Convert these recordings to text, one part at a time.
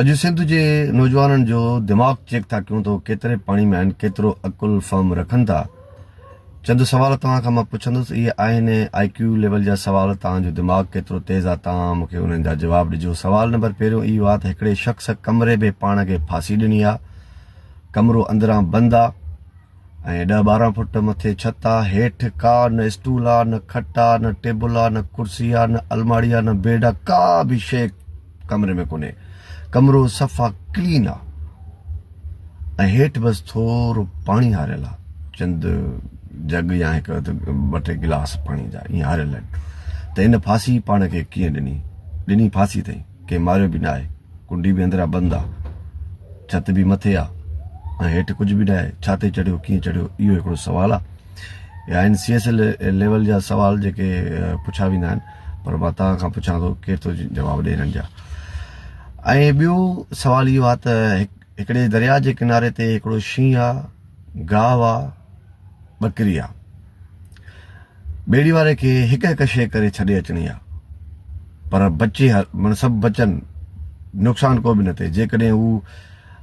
अॼु सिंध जे नौजवाननि जो दिमाग़ चेक था कयूं तो केतिरे पाणी में आहिनि, केतिरो अकुल फर्म रखनि था। चंद सवाल तव्हां खां मां पुछंदुसि, इहे आहिनि IQ लेवल जा सवाल। तव्हांजो दिमाग़ केतिरो तेज़ आहे, तव्हां मूंखे उन्हनि जा जवाब ॾिजो। सवाल नंबर पहिरियों इहो आहे त हिकिड़े शख़्स कमरे में पाण खे फांसी ॾिनी आहे। कमरो अंदरां बंदि आहे ऐं 10-12 फुट मथे छित आहे। हेठि का न स्टूल आहे, न खट आहे, न टेबल आहे, न कुर्सी आहे, न अलमारी आहे, न बेड आहे, का बि शइ कमरे में कोन्हे। कमरो सफ़ा क्लीन आहे ऐं हेठि बसि थोरो पाणी हारियल आहे। चंद जग या हिकु 2-3 गिलास पाणी जा ईअं हारियल आहिनि। त हिन फांसी पाण खे कीअं ॾिनी फांसी अथई, कंहिं मारियो बि न आहे। कुंडी बि अंदरां बंदि आहे, छित बि मथे आहे ऐं हेठि कुझु बि न आहे। छा ते चढ़ियो, कीअं चढ़ियो, इहो हिकिड़ो सुवालु आहे। या आहिनि CS लेवल जा सुवाल जेके पुछा वेंदा आहिनि, पर मां तव्हां खां पुछां थो केरु थो जवाबु ॾे हिननि जा। ऐं ॿियो सुवाल इहो आहे त हिकिड़े दरिया जे किनारे ते हिकिड़ो शींहुं आहे, गाहु आहे, ॿकरी आहे। ॿेड़ी वारे खे हिकु हिकु शइ करे छॾे अचणी आहे, पर बचे माना सभु बचनि, नुक़सानु को बि न थिए। जेकॾहिं हू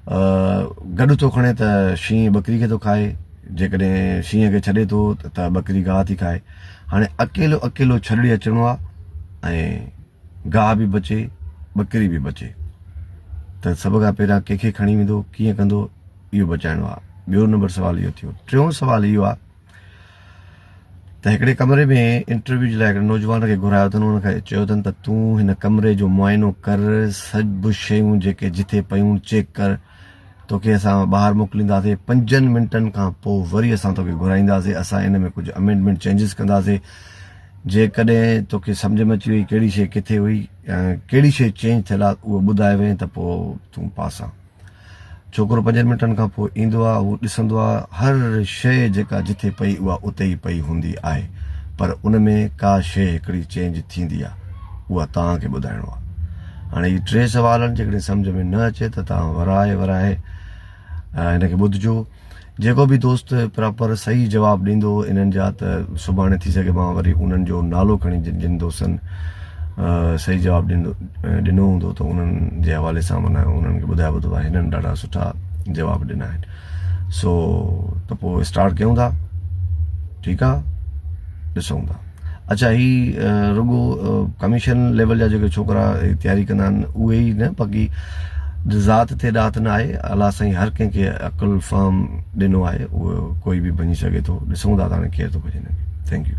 गॾु थो खणे त शींहुं ॿकरी खे थो खाए, जेकॾहिं शींहं खे छॾे थो त ॿकरी गाहु थी खाए। हाणे अकेलो अकेलो छॾे अचिणो आहे ऐं गाहु बि बचे, ॿकरी बि बचे, त सभ खां पहिरियां कंहिंखे खणी वेंदो, कीअं कंदो, इहो बचाइणो आहे। ॿियो नंबर सुवाल इहो थियो। टियों सुवाल इहो आहे त हिकिड़े कमरे में इंटरव्यू जे लाइ हिकिड़े नौजवान खे घुरायो अथनि। हुनखे चयो अथनि त तूं हिन कमरे जो मुआइनो कर, सभु शयूं जेके जिथे पयूं चेक कर। तोखे असां ॿाहिरि मोकिलींदासीं, 5 मिंटनि खां पोइ वरी असां तोखे घुराईंदासीं। असां इन में कुझु अमेंडमेंट चेंजिस कंदासीं। जेकॾहिं तोखे सम्झ में अची वई कहिड़ी शइ किथे हुई ऐं कहिड़ी शइ चेंज थियल आहे, उहो ॿुधाए वञे त पोइ तूं पास आहे। छोकिरो 5 मिंटनि खां पोइ ईंदो आहे, उहो ॾिसंदो आहे हर शइ जेका जिथे पई उहा उते ई पई हूंदी आहे, पर उन में का शइ हिकिड़ी चेंज थींदी आहे, उहा तव्हांखे ॿुधाइणो आहे। हाणे इहे 3 सुवाल आहिनि। जेकॾहिं सम्झ में न अचे त तव्हां वराए हिनखे ॿुधिजो। जेको बि दोस्त प्रॉपर सही जवाबु ॾींदो इन्हनि जा, त सुभाणे थी सघे मां वरी उन्हनि जो नालो खणी, जिन दोस्तनि सही जवाबु ॾिनो हूंदो त उन्हनि जे हवाले सां माना उन्हनि खे ॿुधाए ॿुधो आहे हिननि ॾाढा सुठा जवाबु ॾिना आहिनि। सो त पोइ स्टार्ट कयूं था, ठीकु आहे, ॾिसूं था। अच्छा, ही रुॻो कमीशन लेवल जा जेके छोकिरा तयारी कंदा आहिनि उहे ई न, बाक़ी ज़ात ते ॾात न आहे। अलाह साईं हर कंहिंखे अकुल फर्म ॾिनो आहे, उहो कोई बि बणी सघे थो। ॾिसूं था हाणे केरु थो बचे हिनखे। Thank U.